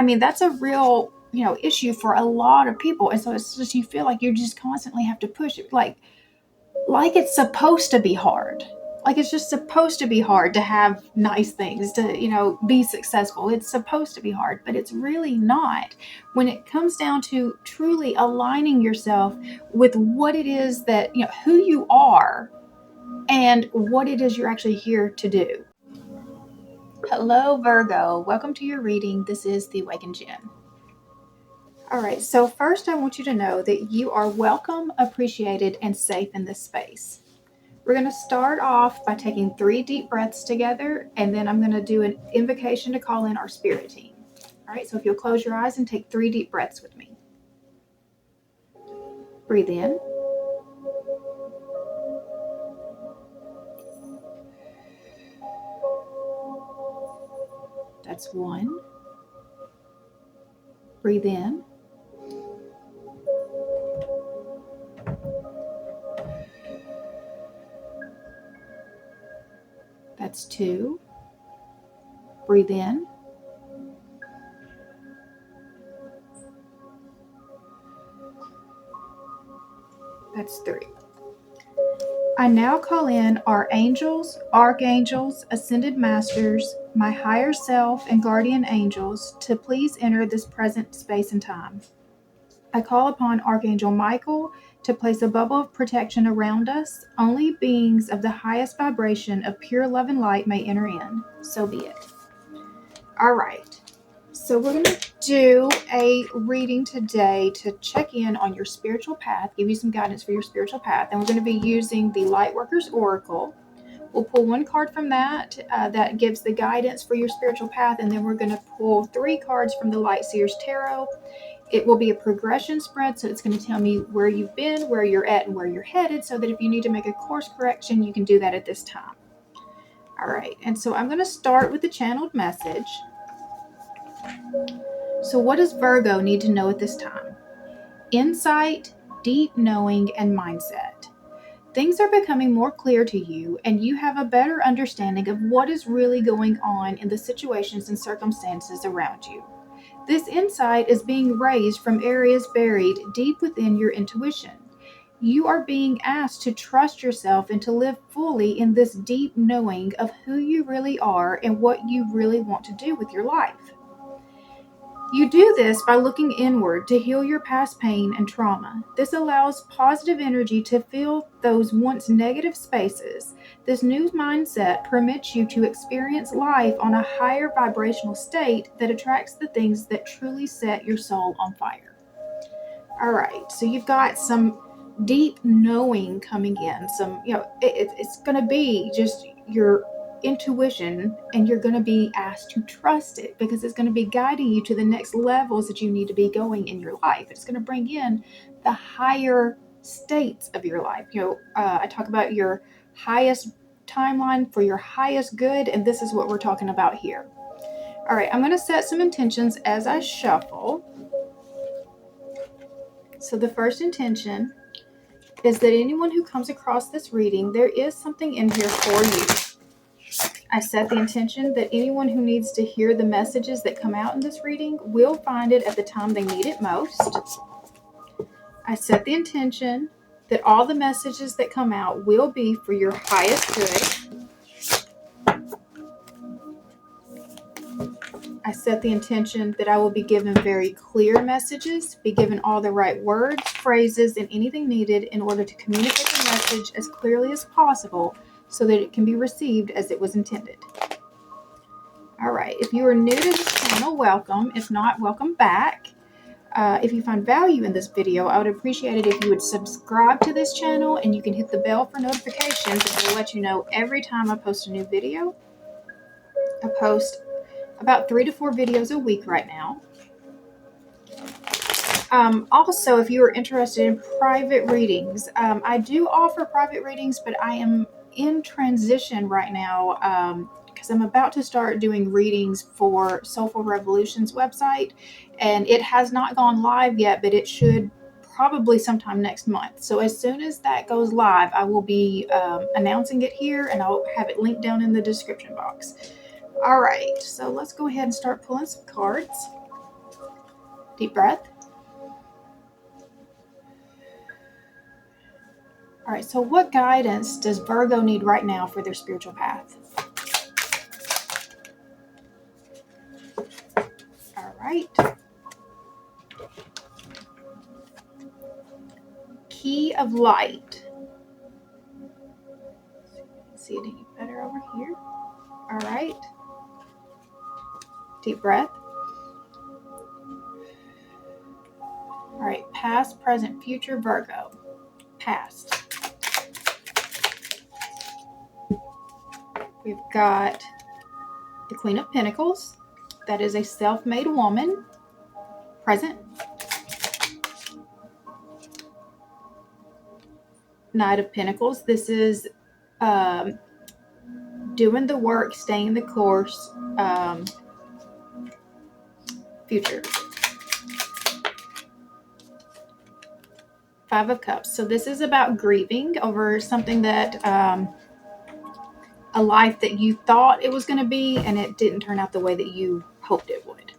I mean, that's a real, issue for a lot of people. And so it's just, you feel like you just constantly have to push it. Like it's supposed to be hard. Like it's just supposed to be hard to have nice things, to, be successful. It's supposed to be hard, but it's really not. When it comes down to truly aligning yourself with what it is that, who you are and what it is you're actually here to do. Hello, Virgo. Welcome to your reading. This is the Awakened Jen. All right, so first I want you to know that you are welcome, appreciated, and safe in this space. We're going to start off by taking 3 deep breaths together, and then I'm going to do an invocation to call in our spirit team. All right, so if you'll close your eyes and take 3 deep breaths with me. Breathe in. That's 1. Breathe in. That's 2. Breathe in. That's 3. I now call in our angels, archangels, ascended masters, my higher self, and guardian angels to please enter this present space and time. I call upon Archangel Michael to place a bubble of protection around us. Only beings of the highest vibration of pure love and light may enter in. So be it. All right. So we're going to do a reading today to check in on your spiritual path, give you some guidance for your spiritual path. And we're going to be using the Lightworkers Oracle. We'll pull 1 card from that that gives the guidance for your spiritual path. And then we're going to pull 3 cards from the Light Seers Tarot. It will be a progression spread, so it's going to tell me where you've been, where you're at, and where you're headed, so that if you need to make a course correction, you can do that at this time. All right, and so I'm going to start with the channeled message. So what does Virgo need to know at this time? Insight, deep knowing, and mindset. Things are becoming more clear to you, and you have a better understanding of what is really going on in the situations and circumstances around you. This insight is being raised from areas buried deep within your intuition. You are being asked to trust yourself and to live fully in this deep knowing of who you really are and what you really want to do with your life. You do this by looking inward to heal your past pain and trauma. This allows positive energy to fill those once negative spaces. This new mindset permits you to experience life on a higher vibrational state that attracts the things that truly set your soul on fire. All right, so you've got some deep knowing coming in. It's going to be just your intuition, and you're going to be asked to trust it because it's going to be guiding you to the next levels that you need to be going in your life. It's going to bring in the higher states of your life. I talk about your highest timeline for your highest good, and this is what we're talking about here. All right, I'm going to set some intentions as I shuffle. So the first intention is that anyone who comes across this reading, there is something in here for you. I set the intention that anyone who needs to hear the messages that come out in this reading will find it at the time they need it most. I set the intention that all the messages that come out will be for your highest good. I set the intention that I will be given very clear messages, be given all the right words, phrases, and anything needed in order to communicate the message as clearly as possible so that it can be received as it was intended. All right, if you are new to this channel, welcome. If not, welcome back. If you find value in this video, I would appreciate it if you would subscribe to this channel, and you can hit the bell for notifications, and it will let you know every time I post a new video. I post about 3 to 4 videos a week right now. Also, if you are interested in private readings, I do offer private readings, but I am in transition right now because I'm about to start doing readings for Soulful Revolution's website, and it has not gone live yet, but it should probably sometime next month. So as soon as that goes live, I will be announcing it here, and I'll have it linked down in the description box. All right, so let's go ahead and start pulling some cards. Deep breath. All right, so what guidance does Virgo need right now for their spiritual path? All right. Key of light. See it any better over here? All right. Deep breath. All right, past, present, future, Virgo. Past. We've got the Queen of Pentacles. That is a self-made woman. Present. Knight of Pentacles. This is doing the work, staying the course. Future. Five of Cups. So this is about grieving over something that, a life that you thought it was going to be, and it didn't turn out the way that you hoped it would.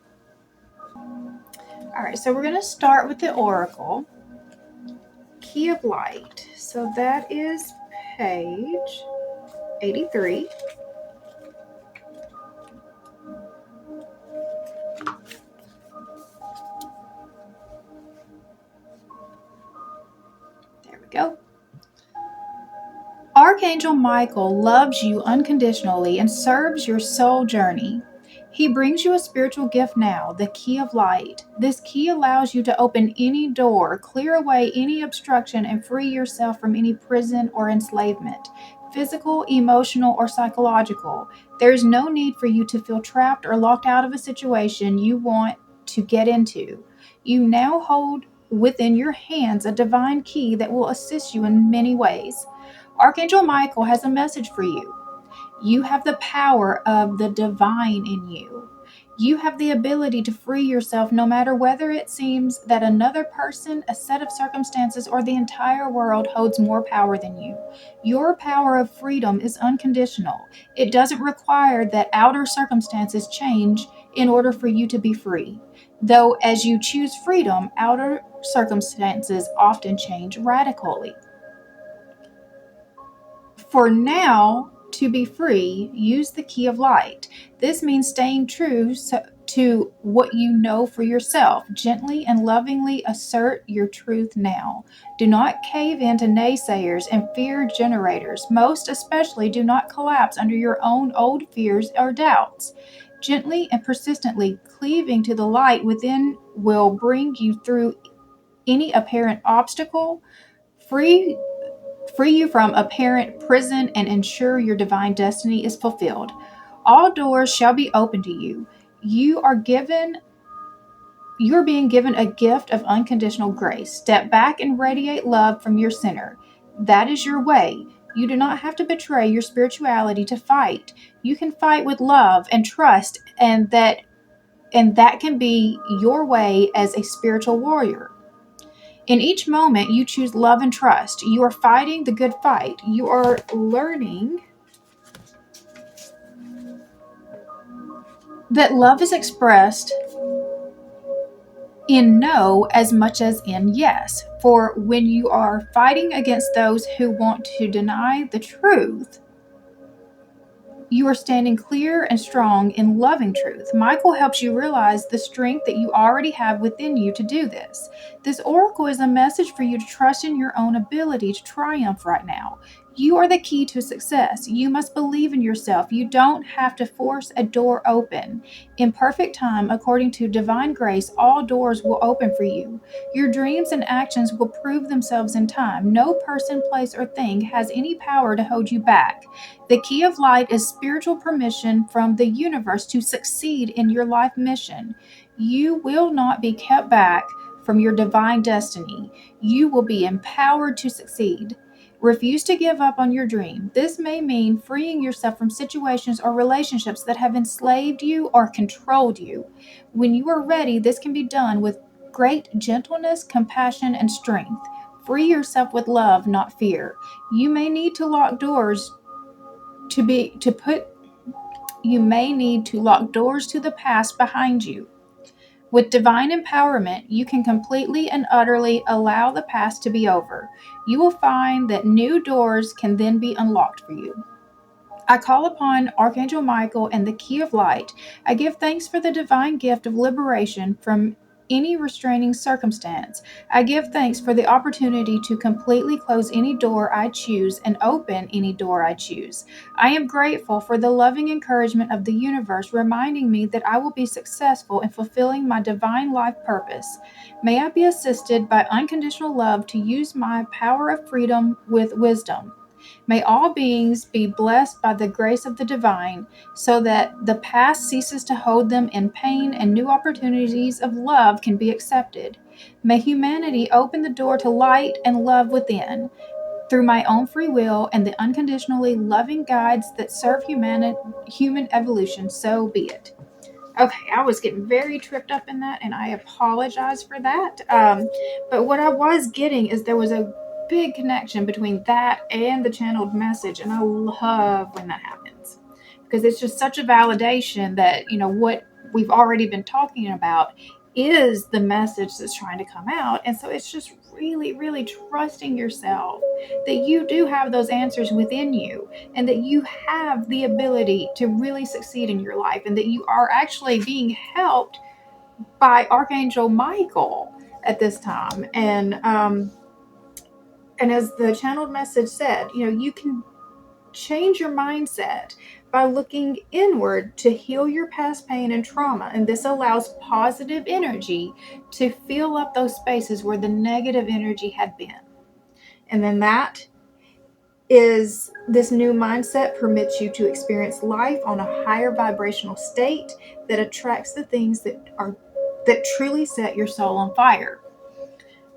All right, so we're going to start with the Oracle. Key of Light. So that is page 83. There we go. Archangel Michael loves you unconditionally and serves your soul journey. He brings you a spiritual gift now, the Key of Light. This key allows you to open any door, clear away any obstruction, and free yourself from any prison or enslavement, physical, emotional, or psychological. There is no need for you to feel trapped or locked out of a situation you want to get into. You now hold within your hands a divine key that will assist you in many ways. Archangel Michael has a message for you. You have the power of the divine in you. You have the ability to free yourself no matter whether it seems that another person, a set of circumstances, or the entire world holds more power than you. Your power of freedom is unconditional. It doesn't require that outer circumstances change in order for you to be free. Though as you choose freedom, outer circumstances often change radically. For now, to be free, use the Key of Light. This means staying true to what you know for yourself. Gently and lovingly assert your truth now. Do not cave in to naysayers and fear generators. Most especially, do not collapse under your own old fears or doubts. Gently and persistently cleaving to the light within will bring you through any apparent obstacle, free you from apparent prison, and ensure your divine destiny is fulfilled. All doors shall be open to you. You are being given a gift of unconditional grace. Step back and radiate love from your center. That is your way. You do not have to betray your spirituality to fight. You can fight with love and trust, and that can be your way as a spiritual warrior. In each moment, you choose love and trust. You are fighting the good fight. You are learning that love is expressed in no as much as in yes. For when you are fighting against those who want to deny the truth, you are standing clear and strong in loving truth. Michael helps you realize the strength that you already have within you to do this. This oracle is a message for you to trust in your own ability to triumph right now. You are the key to success. You must believe in yourself. You don't have to force a door open. In perfect time, according to divine grace, all doors will open for you. Your dreams and actions will prove themselves in time. No person, place, or thing has any power to hold you back. The Key of Light is spiritual permission from the universe to succeed in your life mission. You will not be kept back from your divine destiny. You will be empowered to succeed. Refuse to give up on your dream. This may mean freeing yourself from situations or relationships that have enslaved you or controlled you. When you are ready, this can be done with great gentleness, compassion, and strength. Free yourself with love, not fear. You may need to lock doors to lock doors to the past behind you. With divine empowerment, you can completely and utterly allow the past to be over. You will find that new doors can then be unlocked for you. I call upon Archangel Michael and the Key of Light. I give thanks for the divine gift of liberation from any restraining circumstance. I give thanks for the opportunity to completely close any door I choose and open any door I choose. I am grateful for the loving encouragement of the universe, reminding me that I will be successful in fulfilling my divine life purpose. May I be assisted by unconditional love to use my power of freedom with wisdom. May all beings be blessed by the grace of the divine, so that the past ceases to hold them in pain and new opportunities of love can be accepted. May humanity open the door to light and love within, through my own free will and the unconditionally loving guides that serve human evolution, so be it. Okay, I was getting very tripped up in that, and I apologize for that. But what I was getting is there was a big connection between that and the channeled message, and I love when that happens because it's just such a validation that, what we've already been talking about is the message that's trying to come out. And so it's just really, really trusting yourself that you do have those answers within you, and that you have the ability to really succeed in your life, and that you are actually being helped by Archangel Michael at this time. And as the channeled message said, you can change your mindset by looking inward to heal your past pain and trauma. And this allows positive energy to fill up those spaces where the negative energy had been. And then this new mindset permits you to experience life on a higher vibrational state that attracts the things that truly set your soul on fire.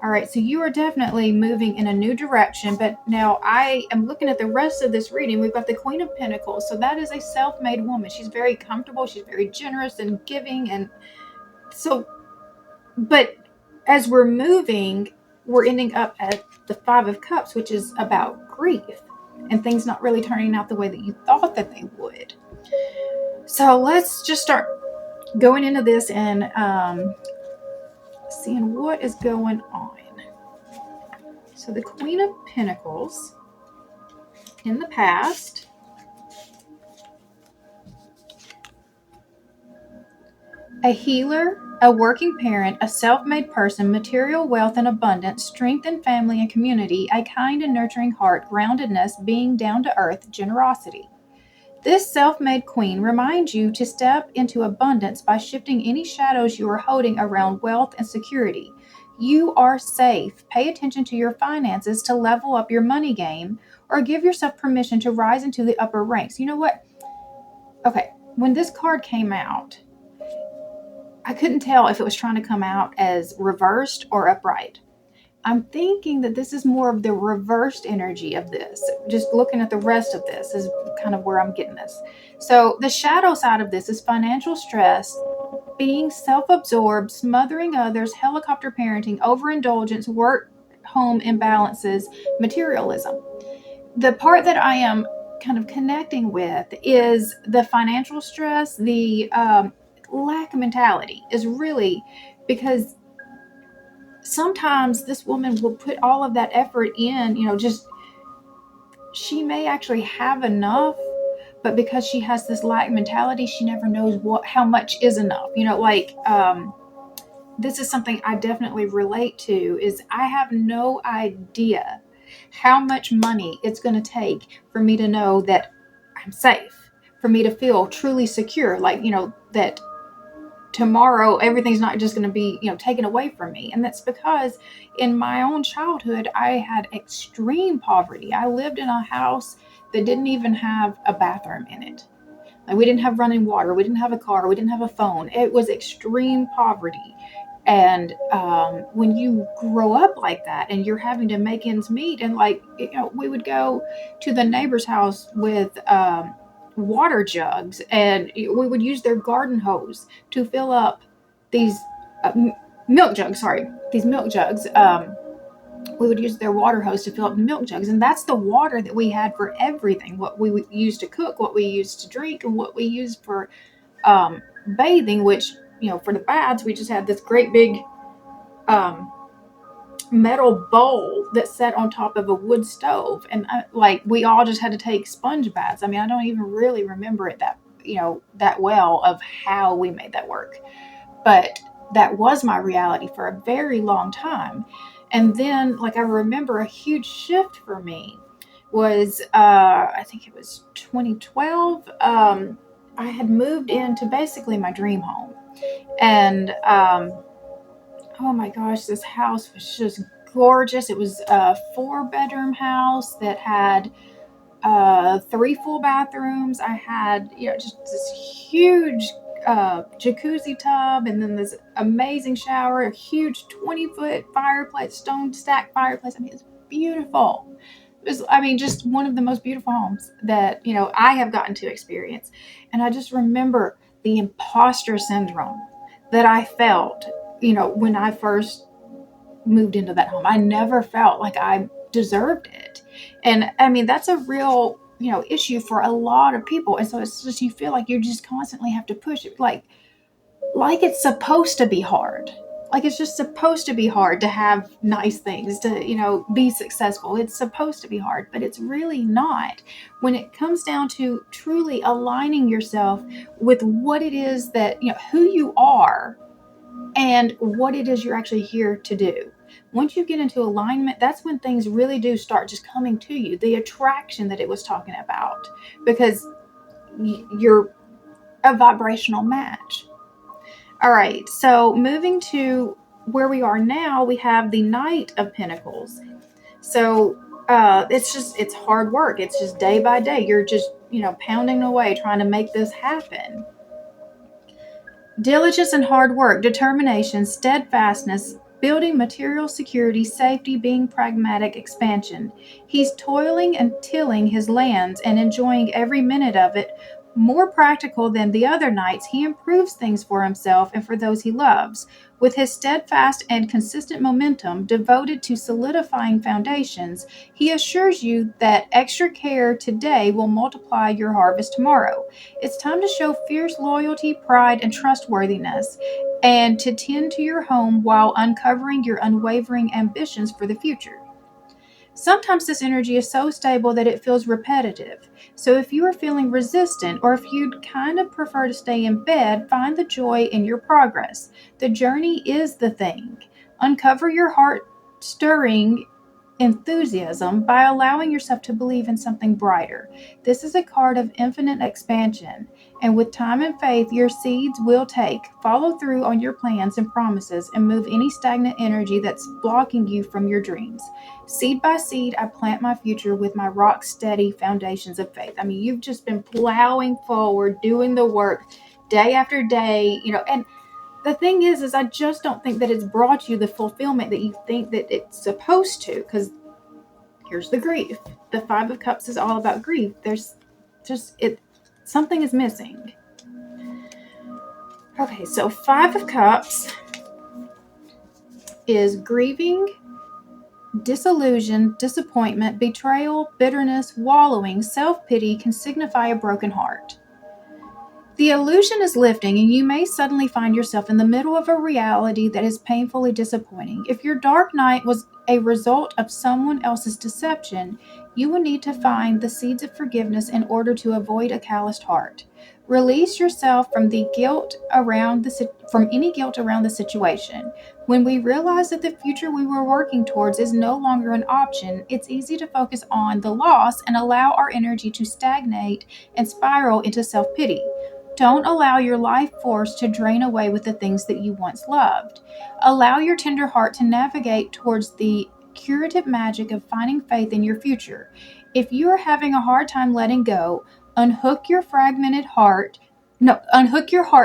All right, so you are definitely moving in a new direction, but now I am looking at the rest of this reading. We've got the Queen of Pentacles. So that is a self-made woman. She's very comfortable. She's very generous and giving. And so, but as we're moving, we're ending up at the Five of Cups, which is about grief and things not really turning out the way that you thought that they would. So let's just start going into this and seeing what is going on. So the Queen of Pentacles in the past, a healer, a working parent, a self-made person, material wealth and abundance, strength in family and community, a kind and nurturing heart, groundedness, being down to earth, generosity. This self-made queen reminds you to step into abundance by shifting any shadows you are holding around wealth and security. You are safe. Pay attention to your finances to level up your money game, or give yourself permission to rise into the upper ranks. You know what? Okay, when this card came out, I couldn't tell if it was trying to come out as reversed or upright. I'm thinking that this is more of the reversed energy of this. Just looking at the rest of this is kind of where I'm getting this. So the shadow side of this is financial stress, being self-absorbed, smothering others, helicopter parenting, overindulgence, work-home imbalances, materialism. The part that I am kind of connecting with is the financial stress, the lack of mentality is really because sometimes this woman will put all of that effort in, she may actually have enough, but because she has this lack mentality, she never knows how much is enough. This is something I definitely relate to, is I have no idea how much money it's going to take for me to know that I'm safe, for me to feel truly secure, that tomorrow everything's not just going to be taken away from me. And that's because in my own childhood I had extreme poverty. I lived in a house that didn't even have a bathroom in it. Like, we didn't have running water, we didn't have a car, we didn't have a phone. It was extreme poverty. And when you grow up like that and you're having to make ends meet, and we would go to the neighbor's house with water jugs, and we would use their garden hose to fill up these milk jugs. We would use their water hose to fill up milk jugs, and that's the water that we had for everything. What we used to cook, what we used to drink, and what we used for bathing, which for the baths, we just had this great big metal bowl that sat on top of a wood stove, and we all just had to take sponge baths. I mean, I don't even really remember it that well of how we made that work, but that was my reality for a very long time. And then, I remember a huge shift for me was I think it was 2012. I had moved into basically my dream home, and oh my gosh, this house was just gorgeous. It was a 4-bedroom house that had 3 full bathrooms. I had, just this huge jacuzzi tub, and then this amazing shower, a huge 20-foot fireplace, stone stacked fireplace. I mean, it's beautiful. It was, just one of the most beautiful homes that, I have gotten to experience. And I just remember the imposter syndrome that I felt, when I first moved into that home. I never felt like I deserved it. And that's a real, issue for a lot of people. And so it's just, you feel like you just constantly have to push it. Like it's supposed to be hard. Like it's just supposed to be hard to have nice things, to, be successful. It's supposed to be hard, but it's really not. When it comes down to truly aligning yourself with what it is that, who you are and what it is you're actually here to do. Once you get into alignment, that's when things really do start just coming to you. The attraction that it was talking about, because you're a vibrational match. All right, so moving to where we are now, we have the Knight of Pentacles. So it's hard work. It's just day by day. You're just, pounding away, trying to make this happen. Diligence and hard work, determination, steadfastness, building material security, safety, being pragmatic, expansion. He's toiling and tilling his lands and enjoying every minute of it. More practical than the other knights, he improves things for himself and for those he loves. With his steadfast and consistent momentum devoted to solidifying foundations, he assures you that extra care today will multiply your harvest tomorrow. It's time to show fierce loyalty, pride, and trustworthiness, and to tend to your home while uncovering your unwavering ambitions for the future. Sometimes this energy is so stable that it feels repetitive. So if you are feeling resistant, or if you'd kind of prefer to stay in bed, find the joy in your progress. The journey is the thing. Uncover your heart-stirring enthusiasm by allowing yourself to believe in something brighter. This is a card of infinite expansion, and with time and faith, your seeds will take. Follow through on your plans and promises and move any stagnant energy that's blocking you from your dreams. Seed by seed, I plant my future with my rock steady foundations of faith. You've just been plowing forward, doing the work day after day, and the thing is I just don't think that it's brought you the fulfillment that you think that it's supposed to, because here's the grief. The 5 of Cups is all about grief. There's just, something is missing. Okay, so 5 of Cups is grieving, disillusion, disappointment, betrayal, bitterness, wallowing, self-pity can signify a broken heart. The illusion is lifting, and you may suddenly find yourself in the middle of a reality that is painfully disappointing. If your dark night was a result of someone else's deception, you will need to find the seeds of forgiveness in order to avoid a calloused heart. Release yourself from any guilt around the situation. When we realize that the future we were working towards is no longer an option, it's easy to focus on the loss and allow our energy to stagnate and spiral into self-pity. Don't allow your life force to drain away with the things that you once loved. Allow your tender heart to navigate towards the curative magic of finding faith in your future. If you are having a hard time letting go, unhook your heart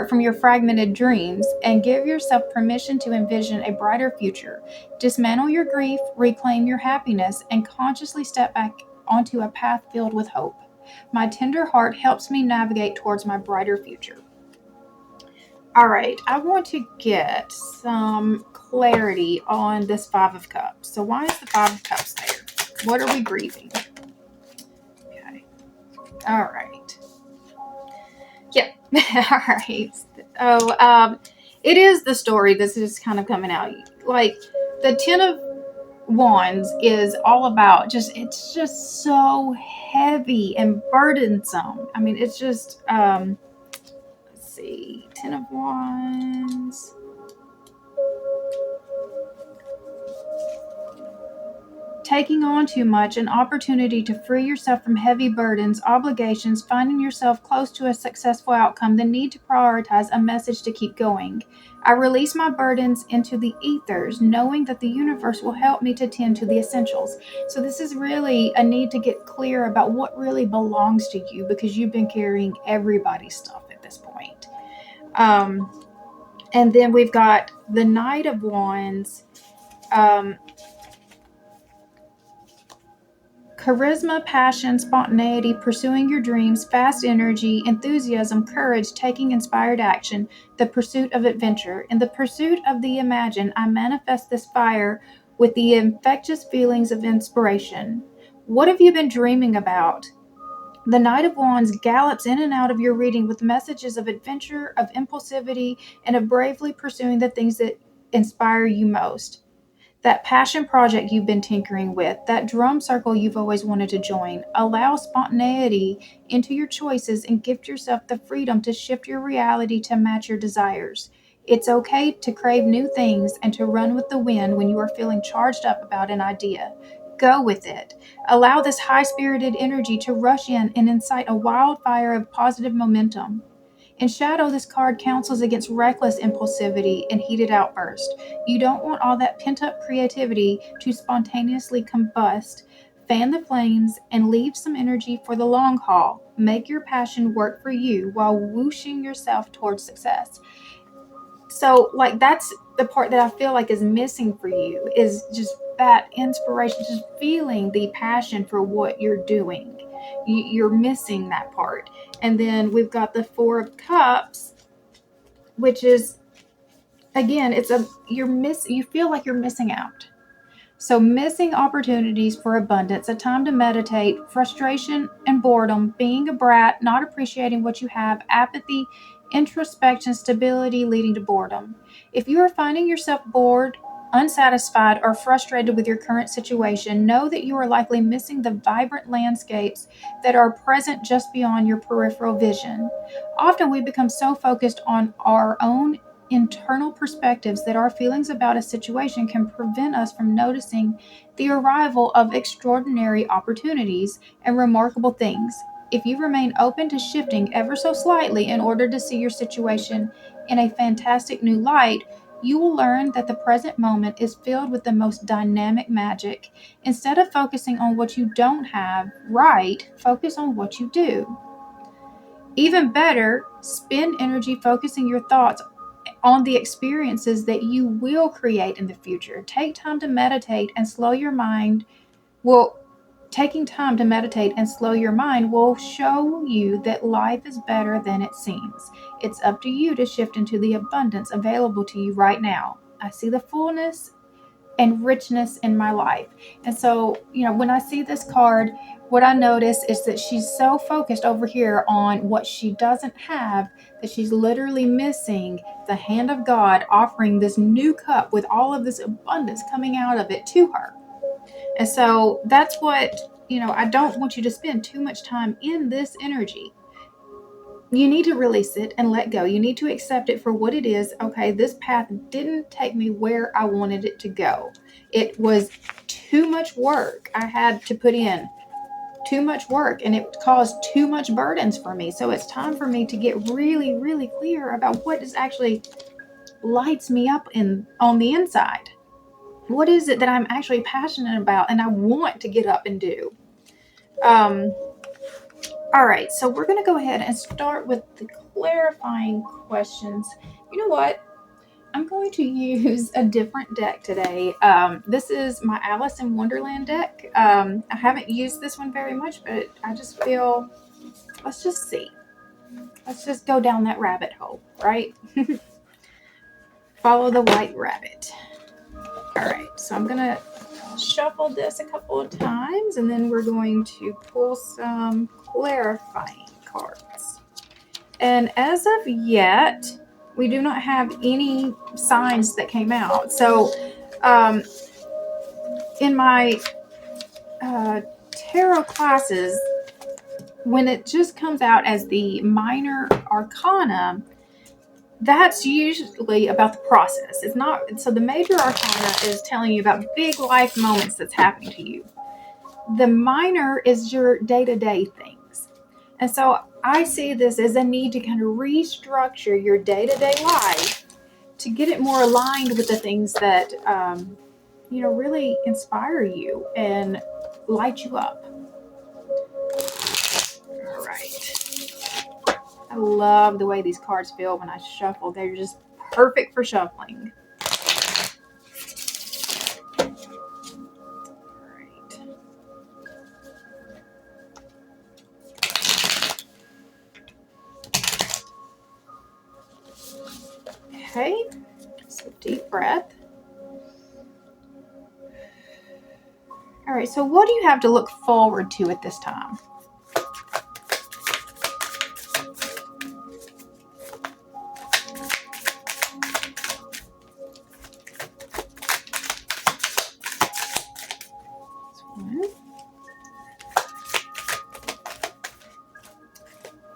from your fragmented dreams and give yourself permission to envision a brighter future. Dismantle your grief, reclaim your happiness, and consciously step back onto a path filled with hope. My tender heart helps me navigate towards my brighter future. All right, I want to get some clarity on this 5 of Cups. So why is the 5 of Cups there? What are we grieving? Okay. All right. Yep. All right. So it is the story that's just kind of coming out. Like the Ten of Wands is all about it's just so heavy and burdensome. I mean, it's just let's see, Ten of Wands. Taking on too much, an opportunity to free yourself from heavy burdens, obligations, finding yourself close to a successful outcome, the need to prioritize, a message to keep going. I release my burdens into the ethers, knowing that the universe will help me to tend to the essentials. So this is really a need to get clear about what really belongs to you, because you've been carrying everybody's stuff at this point. And then we've got the Knight of Wands. Charisma, passion, spontaneity, pursuing your dreams, fast energy, enthusiasm, courage, taking inspired action, the pursuit of adventure. In the pursuit of the imagined, I manifest this fire with the infectious feelings of inspiration. What have you been dreaming about? The Knight of Wands gallops in and out of your reading with messages of adventure, of impulsivity, and of bravely pursuing the things that inspire you most. That passion project you've been tinkering with, that drum circle you've always wanted to join. Allow spontaneity into your choices and gift yourself the freedom to shift your reality to match your desires. It's okay to crave new things and to run with the wind when you are feeling charged up about an idea. Go with it. Allow this high-spirited energy to rush in and incite a wildfire of positive momentum. In shadow, this card counsels against reckless impulsivity and heated outburst. You don't want all that pent-up creativity to spontaneously combust. Fan the flames and leave some energy for the long haul. Make your passion work for you while whooshing yourself towards success. So, like, that's the part that I feel like is missing for you, is just that inspiration, just feeling the passion for what you're doing. You're missing that part. And then we've got the Four of Cups, which is, again, you feel like you're missing out. So missing opportunities for abundance, a time to meditate, frustration and boredom, being a brat, not appreciating what you have, apathy, introspection, stability leading to boredom. If you are finding yourself bored, unsatisfied, or frustrated with your current situation, know that you are likely missing the vibrant landscapes that are present just beyond your peripheral vision. Often we become so focused on our own internal perspectives that our feelings about a situation can prevent us from noticing the arrival of extraordinary opportunities and remarkable things. If you remain open to shifting ever so slightly in order to see your situation in a fantastic new light, you will learn that the present moment is filled with the most dynamic magic. Instead of focusing on what you don't have right, focus on what you do. Even better, spend energy focusing your thoughts on the experiences that you will create in the future. Take time to meditate and slow your mind. Taking time to meditate and slow your mind will show you that life is better than it seems. It's up to you to shift into the abundance available to you right now. I see the fullness and richness in my life. And so, when I see this card, what I notice is that she's so focused over here on what she doesn't have that she's literally missing the hand of God offering this new cup with all of this abundance coming out of it to her. And so that's what, I don't want you to spend too much time in this energy. You need to release it and let go. You need to accept it for what it is. Okay, this path didn't take me where I wanted it to go. It was too much work. I had to put in too much work and it caused too much burdens for me. So it's time for me to get really, really clear about what is actually lights me up on the inside. What is it that I'm actually passionate about and I want to get up and do? All right, so we're going to go ahead and start with the clarifying questions. You know what? I'm going to use a different deck today. This is my Alice in Wonderland deck. I haven't used this one very much, but I just feel, let's just see. Let's just go down that rabbit hole, right? Follow the white rabbit. All right, so I'm going to shuffle this a couple of times, and then we're going to pull some clarifying cards. And as of yet, we do not have any signs that came out. So in my tarot classes, when it just comes out as the minor arcana, that's usually about the process. It's not. So the major arcana is telling you about big life moments that's happening to you. The minor is your day-to-day things. And so I see this as a need to kind of restructure your day-to-day life to get it more aligned with the things that, really inspire you and light you up. All right. I love the way these cards feel when I shuffle. They're just perfect for shuffling. Okay, so deep breath. All right, so what do you have to look forward to at this time?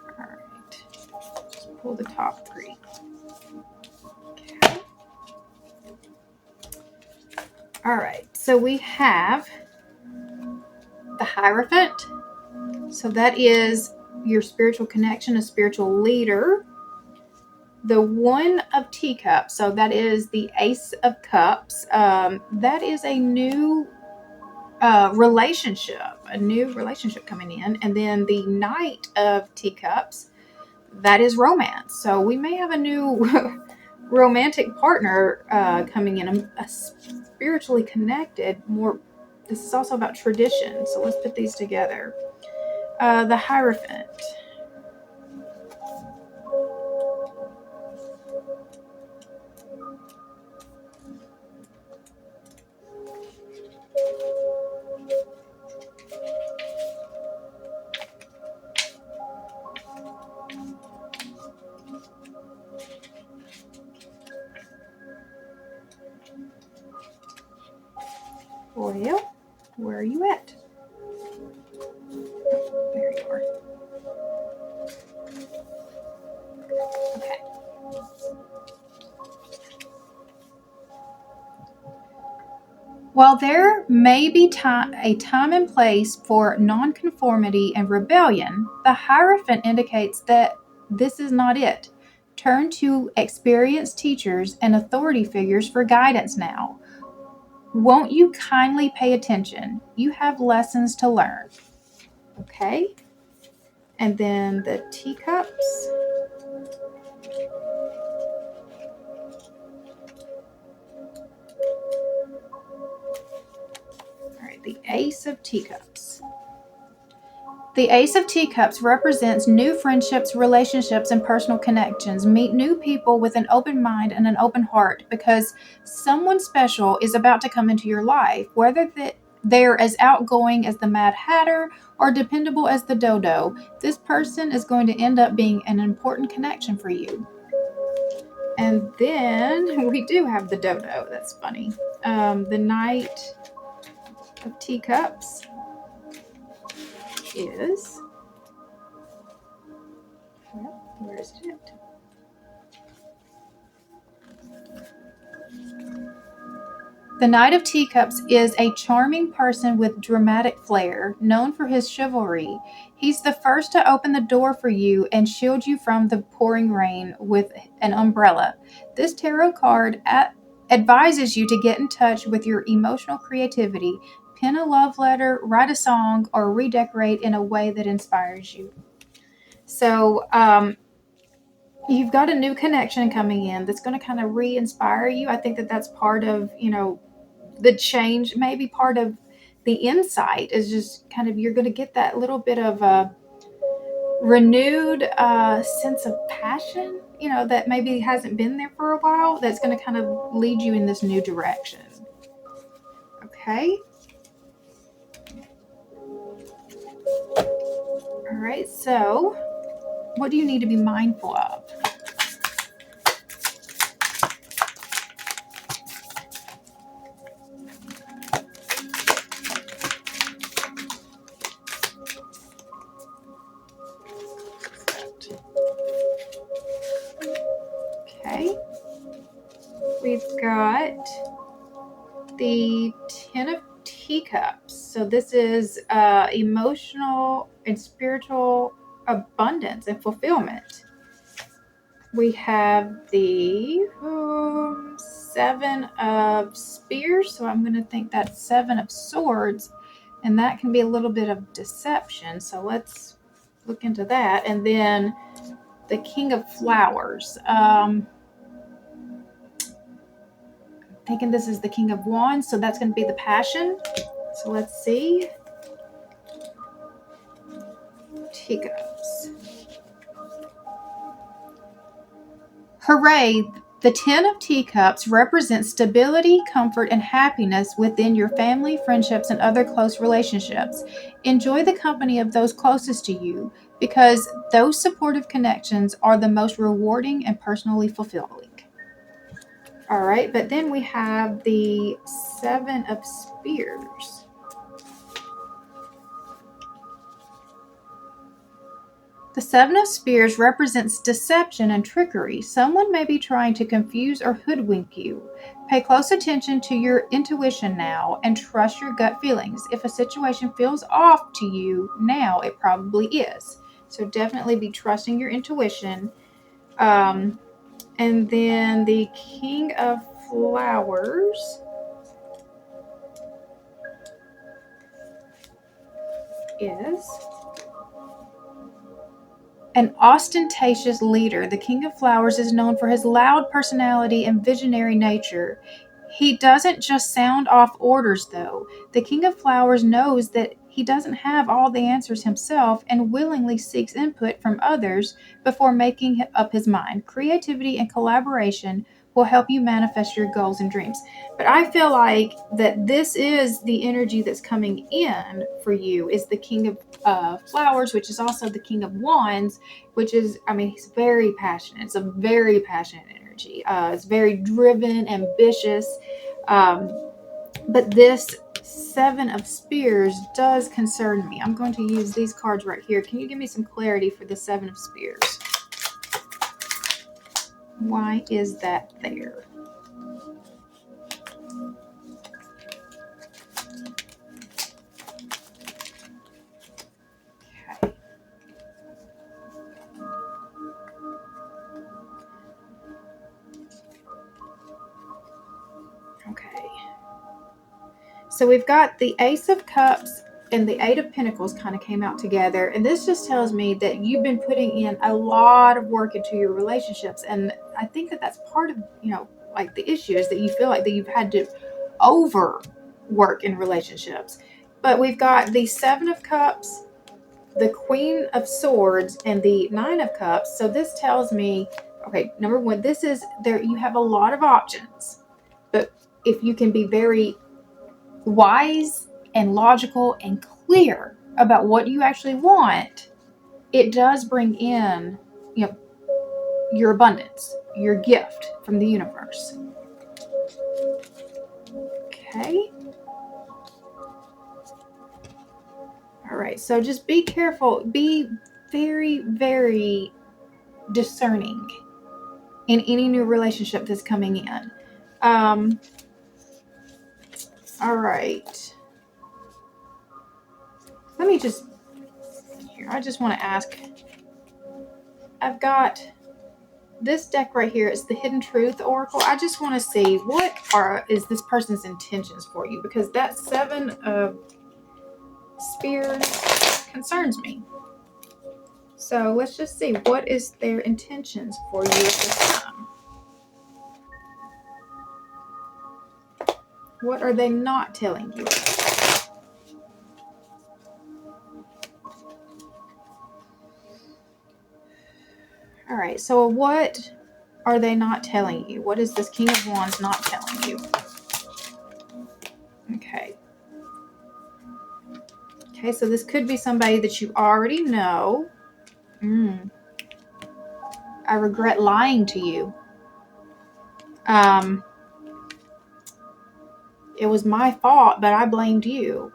All right, just pull the top three. Okay. All right, so we have the Hierophant. So that is your spiritual connection, a spiritual leader. The One of Teacups, so that is the Ace of Cups. That is a new relationship, coming in. And then the Knight of Teacups, that is romance. So we may have a new romantic partner coming in, a spiritually connected, more. This is also about tradition. So let's put these together. The Hierophant. Well, where are you at? There you are. Okay. While there may be a time and place for nonconformity and rebellion, the Hierophant indicates that this is not it. Turn to experienced teachers and authority figures for guidance now. Won't you kindly pay attention? You have lessons to learn. Okay. And then the Teacups. All right, the Ace of Teacups. The Ace of Teacups represents new friendships, relationships, and personal connections. Meet new people with an open mind and an open heart because someone special is about to come into your life, whether they're as outgoing as the Mad Hatter or dependable as the Dodo. This person is going to end up being an important connection for you. And then we do have the Dodo. That's funny. The Knight of Teacups is, well, where is it? The Knight of Teacups is a charming person with dramatic flair, known for his chivalry. He's the first to open the door for you and shield you from the pouring rain with an umbrella. This tarot card advises you to get in touch with your emotional creativity, pen a love letter, write a song, or redecorate in a way that inspires you. So, you've got a new connection coming in that's going to kind of re-inspire you. I think that that's part of, the change, maybe part of the insight is just kind of, you're going to get that little bit of a renewed sense of passion, that maybe hasn't been there for a while. That's going to kind of lead you in this new direction. Okay. All right. So what do you need to be mindful of? got the Ten of Teacups. So this is emotional and spiritual abundance and fulfillment. We have the Seven of Spears. So I'm going to think that's Seven of Swords. And that can be a little bit of deception. So let's look into that. And then the King of Flowers. Thinking this is the King of Wands, so that's going to be the passion. So let's see. Teacups. Hooray! The Ten of Teacups represents stability, comfort, and happiness within your family, friendships, and other close relationships. Enjoy the company of those closest to you because those supportive connections are the most rewarding and personally fulfilling. All right, but then we have the Seven of Spears. The Seven of Spears represents deception and trickery. Someone may be trying to confuse or hoodwink you. Pay close attention to your intuition now and trust your gut feelings. If a situation feels off to you now, it probably is. So definitely be trusting your intuition. And then the King of Flowers is an ostentatious leader. The King of Flowers is known for his loud personality and visionary nature. He doesn't just sound off orders, though. The King of Flowers knows that he doesn't have all the answers himself and willingly seeks input from others before making up his mind. Creativity and collaboration will help you manifest your goals and dreams. But I feel like that this is the energy that's coming in for you, is the King of Flowers, which is also the King of Wands, which is, I mean, he's very passionate. It's a very passionate energy. It's very driven, ambitious. But this Seven of Spears does concern me. I'm going to use these cards right here. Can you give me some clarity for the Seven of Spears? Why is that there? Okay. Okay. So we've got the Ace of Cups and the Eight of Pentacles kind of came out together. And this just tells me that you've been putting in a lot of work into your relationships. And I think that that's part of, like the issue is that you feel like that you've had to overwork in relationships. But we've got the Seven of Cups, the Queen of Swords, and the Nine of Cups. So this tells me, okay, number one, this is there. You have a lot of options, but if you can be very wise and logical and clear about what you actually want, it does bring in, your abundance, your gift from the universe. Okay. All right. So just be careful. Be very, very discerning in any new relationship that's coming in. All right. Let me just, here, I just want to ask, I've got this deck right here. It's the Hidden Truth Oracle. I just want to see what is this person's intentions for you, because that Seven of Spears concerns me. So let's just see, what is their intentions for you at this time? What are they not telling you? All right, so what are they not telling you? What is this King of Wands not telling you? Okay. Okay, so this could be somebody that you already know. I regret lying to you. It was my fault, but I blamed you.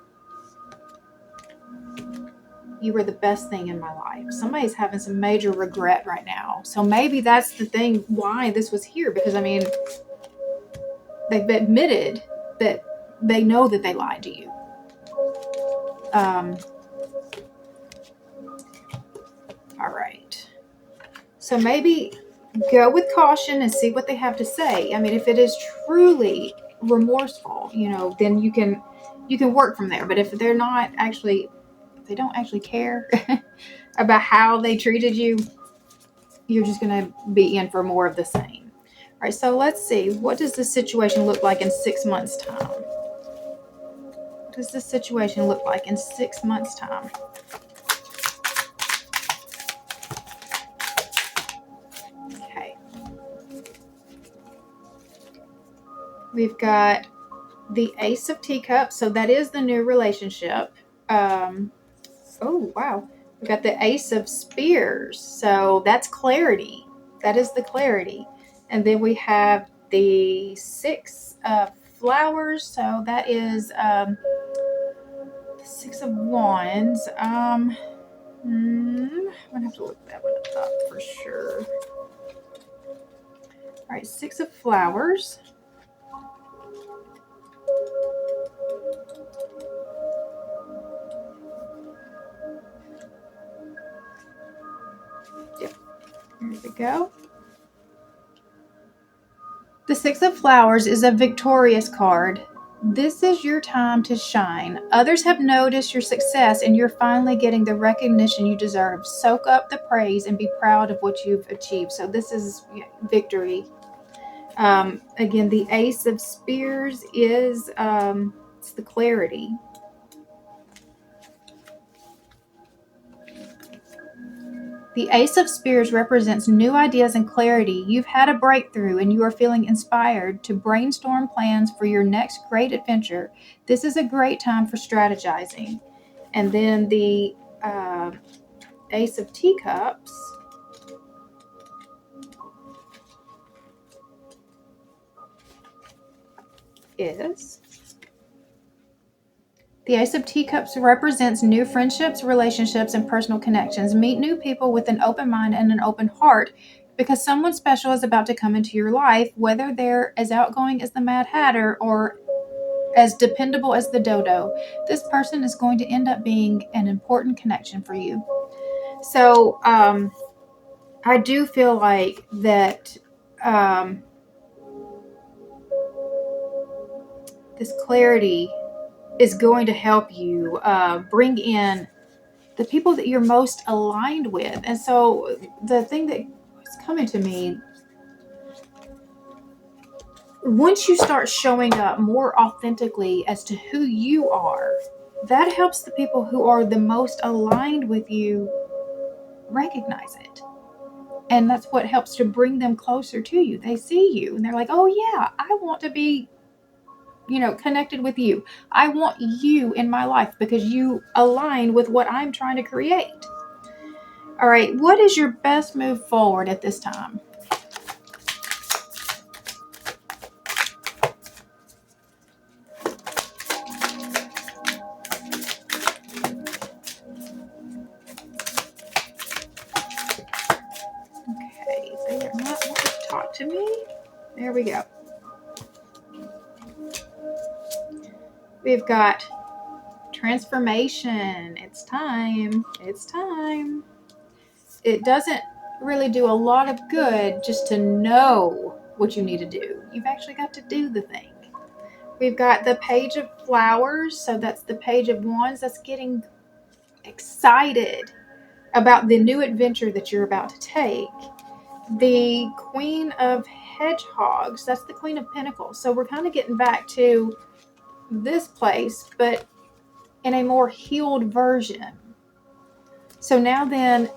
You were the best thing in my life. Somebody's having some major regret right now. So maybe that's the thing why this was here. Because, I mean, they've admitted that they know that they lied to you. All right. So maybe go with caution and see what they have to say. I mean, if it is truly remorseful, then you can work from there. But if they're not actually, if they don't actually care about how they treated you, you're just going to be in for more of the same. All right, so let's see. What does this situation look like in 6 months' time? What does this situation look like in 6 months' time? Okay. We've got the Ace of Teacups, so that is the new relationship. Oh, wow. We've got the Ace of Spears, so that's clarity. That is the clarity. And then we have the Six of Flowers, so that is the Six of Wands. I'm going to have to look that one up for sure. All right, Six of Flowers. Yep, there we go. The Six of Flowers is a victorious card. This is your time to shine. Others have noticed your success and you're finally getting the recognition you deserve. Soak up the praise and be proud of what you've achieved. So this is victory. Again, the Ace of Spears is it's the clarity. The Ace of Spears represents new ideas and clarity. You've had a breakthrough and you are feeling inspired to brainstorm plans for your next great adventure. This is a great time for strategizing. And then the Ace of Teacups is... The Ace of Teacups represents new friendships, relationships, and personal connections. Meet new people with an open mind and an open heart because someone special is about to come into your life, whether they're as outgoing as the Mad Hatter or as dependable as the Dodo. This person is going to end up being an important connection for you. So I do feel like that this clarity is going to help you bring in the people that you're most aligned with. And so the thing that is coming to me, once you start showing up more authentically as to who you are, that helps the people who are the most aligned with you recognize it. And that's what helps to bring them closer to you. They see you and they're like, oh yeah, I want to be connected with you. I want you in my life because you align with what I'm trying to create. All right, what is your best move forward at this time? Okay, they are not wanting to talk to me. There we go. We've got transformation. It's time. It's time. It doesn't really do a lot of good just to know what you need to do. You've actually got to do the thing. We've got the Page of Flowers. So that's the Page of Wands. That's getting excited about the new adventure that you're about to take. The Queen of Hedgehogs. That's the Queen of Pentacles. So we're kind of getting back to this place, but in a more healed version. So now then,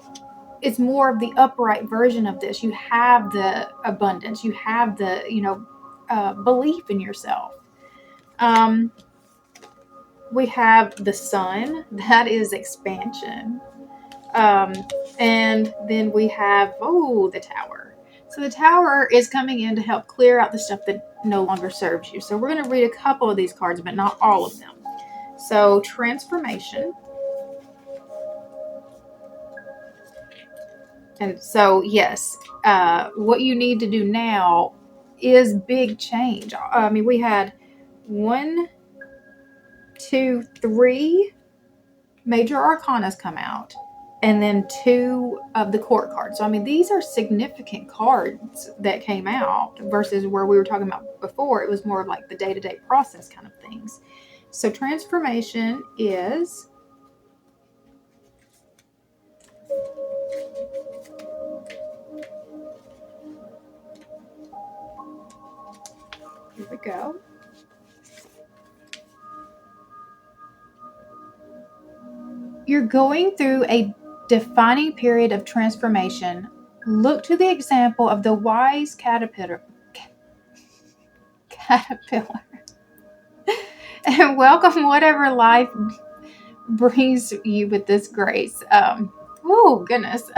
it's more of the upright version of this. You have the abundance. You have the, belief in yourself. We have the Sun. That is expansion. And then we have, the Tower. So the Tower is coming in to help clear out the stuff that no longer serves you. So we're going to read a couple of these cards, but not all of them. So transformation. And so, yes, what you need to do now is big change. I mean, we had 1, 2, 3 major arcanas come out, and then 2 of the court cards. So, I mean, these are significant cards that came out versus where we were talking about before. It was more of like the day-to-day process kind of things. So transformation is... Here we go. You're going through a defining period of transformation. Look to the example of the wise caterpillar and welcome whatever life brings you with this grace. Oh, goodness.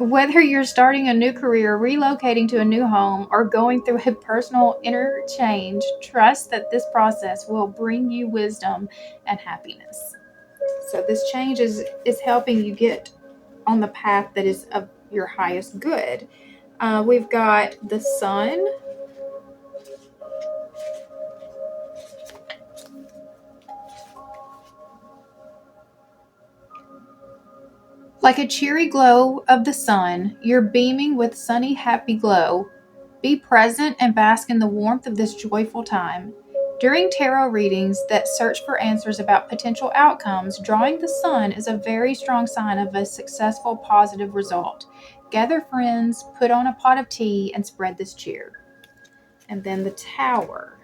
Whether you're starting a new career, relocating to a new home, or going through a personal interchange, trust that this process will bring you wisdom and happiness. So this change is helping you get on the path that is of your highest good. We've got the sun. Like a cheery glow of the sun, you're beaming with sunny, happy glow. Be present and bask in the warmth of this joyful time. During tarot readings that search for answers about potential outcomes, drawing the sun is a very strong sign of a successful, positive result. Gather friends, put on a pot of tea, and spread this cheer. And then the Tower.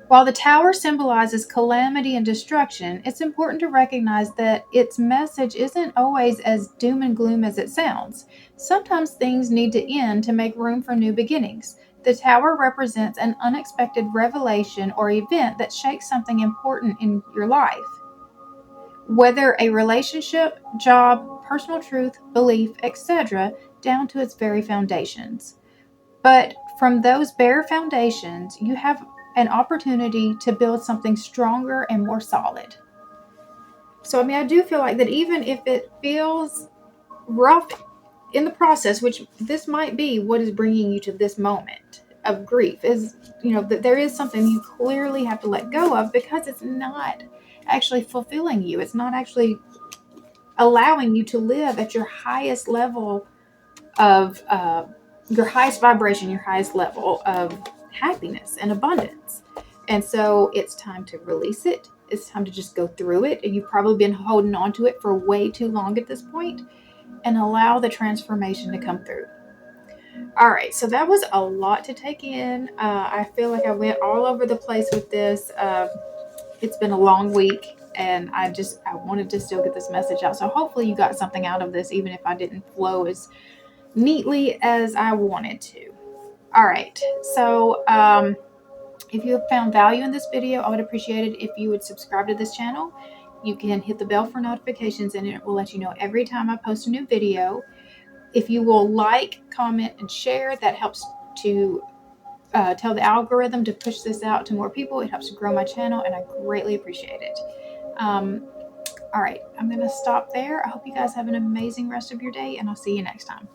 While the Tower symbolizes calamity and destruction, it's important to recognize that its message isn't always as doom and gloom as it sounds. Sometimes things need to end to make room for new beginnings. The Tower represents an unexpected revelation or event that shakes something important in your life. Whether a relationship, job, personal truth, belief, etc., down to its very foundations. But from those bare foundations, you have an opportunity to build something stronger and more solid. So, I mean, I do feel like that even if it feels rough in the process, which this might be what is bringing you to this moment of grief, is, you know, that there is something you clearly have to let go of because it's not actually fulfilling you. It's not actually allowing you to live at your highest level of, your highest vibration, your highest level of happiness and abundance. And so it's time to release it. It's time to just go through it. You've probably been holding on to it for way too long at this point, and allow the transformation to come through. All right, so that was a lot to take in. I feel like I went all over the place with this. It's been a long week, and I wanted to still get this message out. So hopefully you got something out of this, even if I didn't flow as neatly as I wanted to. All right, so if you have found value in this video, I would appreciate it if you would subscribe to this channel. You can hit the bell for notifications, and it will let you know every time I post a new video. If you will like, comment, and share, that helps to tell the algorithm to push this out to more people. It helps to grow my channel, and I greatly appreciate it. All right, I'm going to stop there. I hope you guys have an amazing rest of your day, and I'll see you next time.